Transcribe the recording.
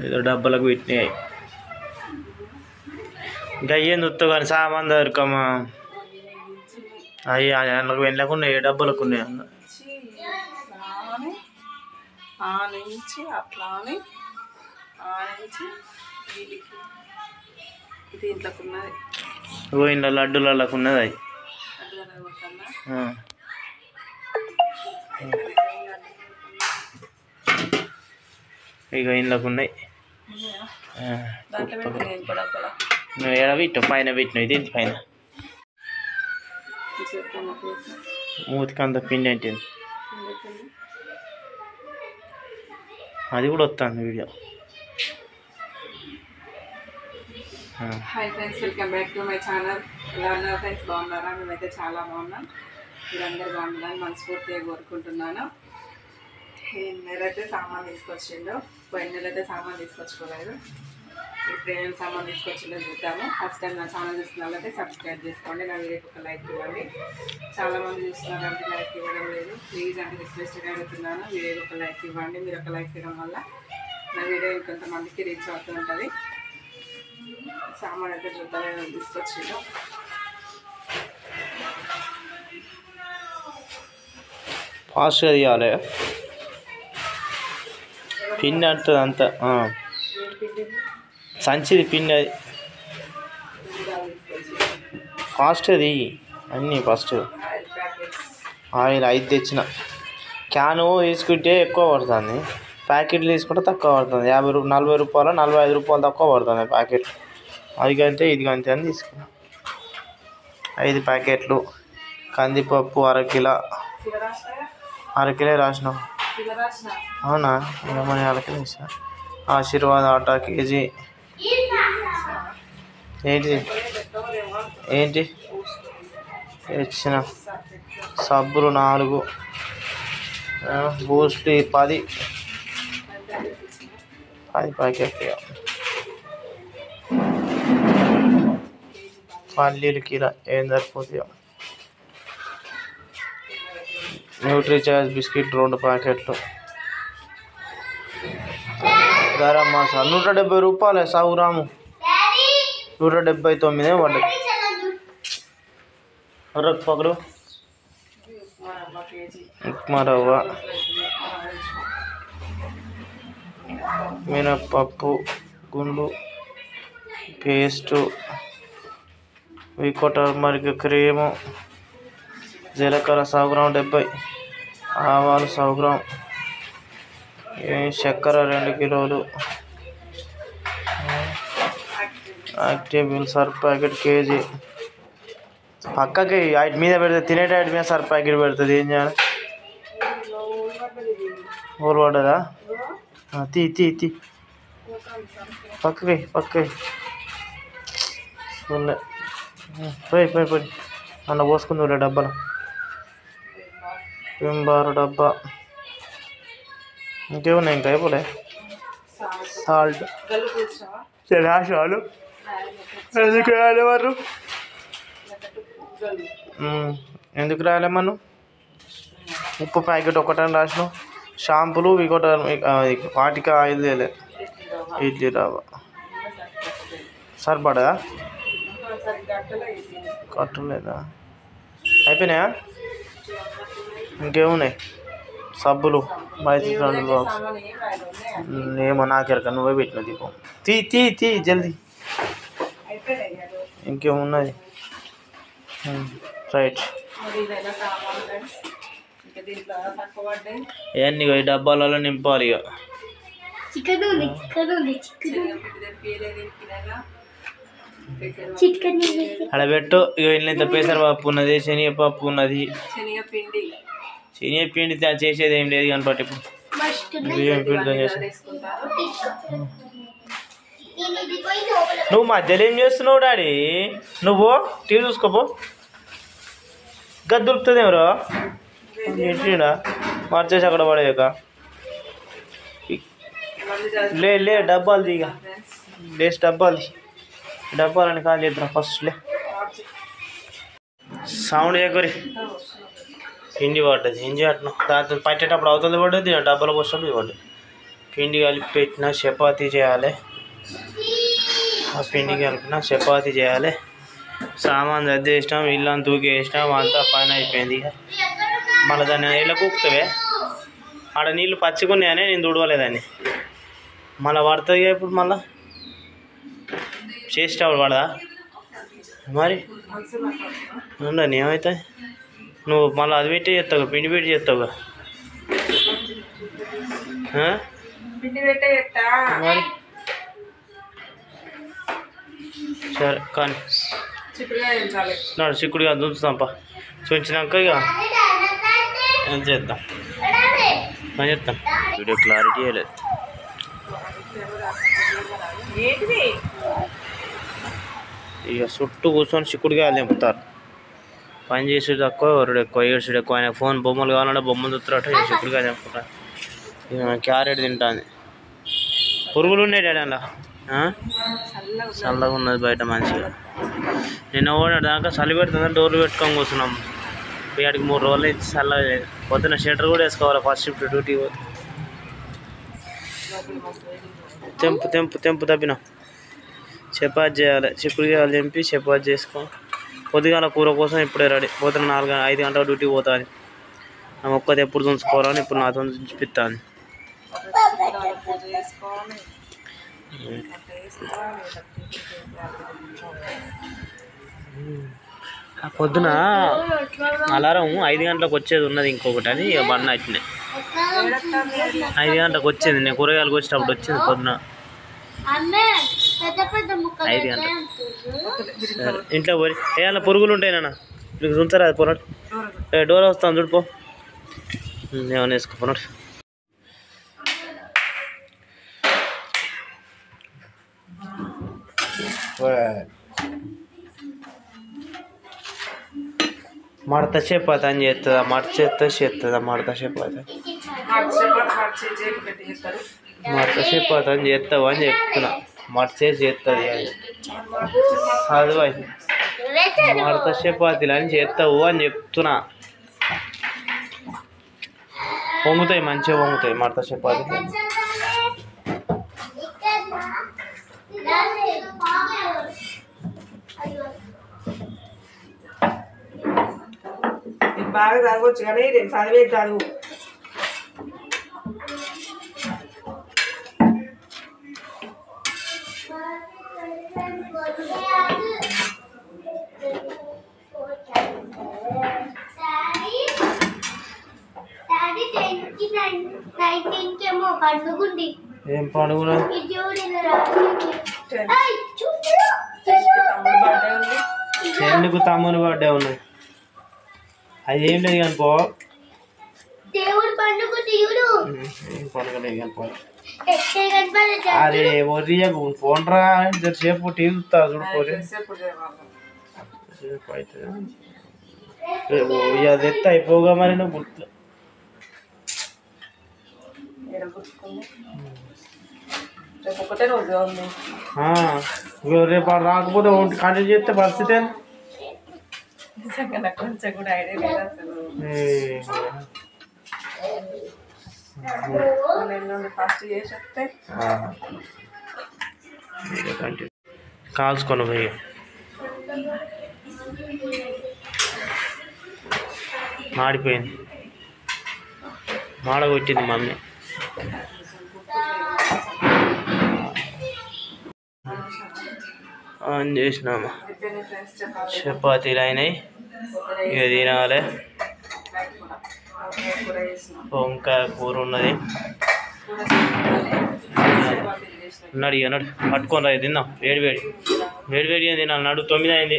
ఏదో డబ్బాలకు పెట్టినాయి ఇంకా అయ్యేది వస్తా కానీ సామాన్ దొరకమా అవి అందులోకి వెళ్ళకుండా ఏ డబ్బాలకు ఉన్నాయి అన్న ఇంట్లో లడ్డూలకు ఉన్నది అవి ఇక ఇంట్లోకి ఉన్నాయి నువ్వు ఏడ పెట్టినావు పైన పెట్టినావు ఇది ఏంటి పైన మూతికి అంత పిండి అంటే అది కూడా వస్తుంది video. Hi friends, welcome back to my channel. ఎలా ఉన్నారు ఫ్రెండ్స్? బాగున్నారా? మేమైతే చాలా బాగున్నాం. మీరందరూ బాగుండాలని మనస్ఫూర్తిగా కోరుకుంటున్నాను. ఈ నెల అయితే సామాన్ తీసుకొచ్చిండు, పోయిన నెల అయితే సామాన్ తీసుకొచ్చుకోలేదు. ఇప్పుడు ఏమేమి సామాన్ తీసుకొచ్చిందో చూద్దాము. ఫస్ట్ టైం నా ఛానల్ చూస్తున్నట్లయితే సబ్స్క్రైబ్ చేసుకోండి, నా వీడియోకి ఒక లైక్ ఇవ్వండి. చాలామంది చూస్తున్నారంటే లైక్ ఇవ్వడం లేదు. ప్లీజ్ అంటే రిక్వెస్ట్గా అడుగుతున్నాను, వీడియోకి ఒక లైక్ ఇవ్వండి. మీరు ఒక లైక్ ఇవ్వడం వల్ల నా వీడియో ఇంకొంతమందికి రీచ్ అవుతూ ఉంటుంది. సామాన్ అయితే చూద్దాం తీసుకొచ్చిండు. ఫాస్ట్గా తీయాలి, పిండి అంటుంది అంత సంచిది పిండి. అది ఫాస్ట్ అది అన్నీ. ఫస్ట్ ఆయిల్ 5 తెచ్చిన. క్యాను తీసుకుంటే ఎక్కువ పడుతుంది, ప్యాకెట్లు తీసుకుంటే తక్కువ పడుతుంది. 40 రూపాయలు 45 రూపాయలు తక్కువ పడుతుంది ప్యాకెట్. అది కంటే ఇది కంటే అని తీసుకున్నాం. 5 ప్యాకెట్లు కందిపప్పు అరకిలో రాసినాం. అవునా? ఏమని అరకిలో ఇస్తా. ఆశీర్వాద్ ఆటా కేజీ. ఏంటి ఇచ్చిన సబ్బులు 4, బూస్ట్లీ 10 ప్యాకెట్లు. పల్లీలు కిలో ఏం సరిపోతాయో. న్యూట్రీచార్జ్ బిస్కెట్ 2 ప్యాకెట్లు. గరం మసాలా 170 రూపాయలు 100 గ్రాము. 179 పడ్డది. పకడు ఉప్మా రవ్వ, మినప్పప్పు గుండు పేస్టు, వికో టర్మరిక్ క్రీము, జీలకర్ర 100 గ్రాము 70, ఆవాలు 100 గ్రాము, చక్కెర 2 కిలోలు, యాక్టివ్ సర్ఫ్ ప్యాకెట్ కేజీ. పక్కకి వాటి మీద పెడితే తినేటి వాటి మీద సర్ఫ్ ప్యాకెట్ పెడుతుంది. ఏం చేయాలి? ఊరు పడ్డదా? తీ పక్కకి పోయి అన్న పోసుకుంది డబ్బాలో. వింబారు డబ్బా. ఇంకేమున్నాయి? ఇంకా అయిపోలే. సాల్ట్ రాశాలు. ఎందుకు రాలేవారు? ఎందుకు రాలేమను? ఉప్పు ప్యాకెట్ 1 అని రాసినావు. షాంపులు వాటికి ఆయిల్ తేలే. ఇడ్లీ రవ్వ సరిపడా? కట్టలేదా? అయిపోయినాయా? ఇంకేమున్నాయి? సబ్బులు మైసూర్ శాండిల్ బాక్స్. ఏమో నాకెరక, నువ్వే పెట్టిన దీపం. తీ జల్దీ. ఇంకేమున్నది? రైట్. ఇవన్నీ ఈ డబ్బాలలో నింపాలి. ఇక అడబెట్టు. ఇక ఇంత పెసరపప్పు ఉన్నది, శనగపప్పు ఉన్నది, శనగపిండి చేసేది ఏం లేదు కానీ పట్టి బియ్యం పిండితో చేస్తా. నువ్వు మధ్యలో ఏం చేస్తున్నావు డాడీ? నువ్వు టీవీ చూసుకోపో. గది దొరుకుతుంది ఎవరో ఏంటిడా మార్చేసి అక్కడ పడేయక. లే డబ్బాలు దిగ లేచి డబ్బాలని కాల్ చేద్దాం ఫస్ట్. లే సౌండ్ చేయకరి. పిండి పడ్డది. ఏం చేయట్ను? దాంతో పట్టేటప్పుడు అవుతుంది పడ్డది, డబ్బాలో పోసినప్పుడు పడ్డది. పిండి కలిపి పెట్టిన చపాతీ చేయాలి. ఆ పిండి కలిపిన చపాతీ చేయాలి. సామాన్ సర్దేసినాం, ఇల్లు తూకేసినాం, అంతా పని అయిపోయింది. ఇక మళ్ళీ దాన్ని ఎలా కూకుతావే? ఆడ నీళ్ళు పచ్చిగున్నాయని నేను తుడవలేదాన్ని. మళ్ళీ పడుతుంది ఇప్పుడు, మళ్ళీ చేసేటప్పుడు పడదా మరి? ఉండని ఏమవుతుంది? నువ్వు మళ్ళీ అది పెట్టి చేస్తావు, పిండి పెట్టి చేస్తావుగా మరి. సరే కానీ నాడు చిక్కుడుగా దుంచుతాంపా. చూపించినాక ఇక ఏం చేద్దాం, అని చెప్తాం. వీడియో క్లారిటీ లేదు. ఇక చుట్టూ కూర్చొని చిక్కుడుగా నింపుతారు. పని చేసేది తక్కువ, ఎవరు ఎక్కువ, ఏడ్చుడు ఎక్కువ. ఆయన ఫోన్ బొమ్మలు కావాలంటే బొమ్మలు చూస్తారట. ఇక చిక్కుడుగా నింపుతారు. ఇక క్యారెట్ తింటాను. పురుగులు ఉన్నాయి డాడీ అలా. చల్లగా ఉన్నది బయట మంచిగా. నిన్న కూడా దాకా చలి పెడుతుందని డోర్లు పెట్టుకొని కూర్చున్నాం. ఇక్కడికి 3 రోజులు ఇచ్చి చల్లగా లేదు. పొద్దున్న షెటర్ కూడా వేసుకోవాలి. ఫస్ట్ షిఫ్ట్ డ్యూటీ పోతే తెంపు తప్పినాం. చపాతీ చేయాలి. చిక్కుడుగా తెంపి చపాతీ చేసుకో. పొద్దుగాల కూర కోసం ఇప్పుడే రెడీ. పొద్దున 4-5 గంటల డ్యూటీ పోతాను. ఆమె ఒక్కది ఎప్పుడు తుంచుకోవాలని ఇప్పుడు నాతో చూపిస్తాను. పొద్దున అలారం 5 గంటలకు వచ్చేది ఉన్నది ఇంకొకటి అని ఇక బండి వచ్చినాయి. 5 గంటలకు వచ్చేది. నేను కూరగాయలకు వచ్చేటప్పుడు వచ్చింది పొద్దున 5 గంటలకు. ఇంట్లో పోయి ఏమన్నా పురుగులు ఉంటాయి నాన్న, మీకు చూస్తారా? అది పొరడు డోర్ వస్తాను చూడిపో. ఏమన్నా వేసుకోపోనాడు. మడత చపాతీ అని చేస్తుందా? చేస్తుందా మడత చపాతీ? మడత చపాతీ అని చేస్తావు అని చెప్తున్నా. మడచేసి చేస్తుంది అని చదువు. మడత చపాతీలు అని చేస్తావు అని చెప్తున్నా. పొంగుతాయి, మంచిగా పొంగుతాయి మడత చపాతీలు. బాగా చదవచ్చు కానీ చదివే చదువు. ఏం పండుగ? 10కు తమ్ముని బర్త్డే ఉన్నది. అది ఏం లేదు కానీ పో. పండుగలేదు కానీ పో. అరే ఒరి ఫోన్ రా సేపు టీవీ చూస్తా చూడుకోరి. అది ఎత్త అయిపోగా మరి నువ్వు గుర్తు. రేపు రాకపోతే కంటిన్యూ చేస్తే పరిస్థితి ఏంది? కొంచెం కూడా ఐడియా లేదు అసలు. ఫస్ట్ చేసి వస్తే కాల్చుకొని పోయి మాడిపోయింది. మాడగొట్టింది మమ్మీ. ఆన్ చేసినామా? చపాతీలు అయినాయి. ఇక తినాలి. వంకాయ కూర ఉన్నది. ఉన్నాడు ఇక నడు పట్టుకొని రా తిందాం. వేడి వేడి తినాలి. నడు 9 అయింది.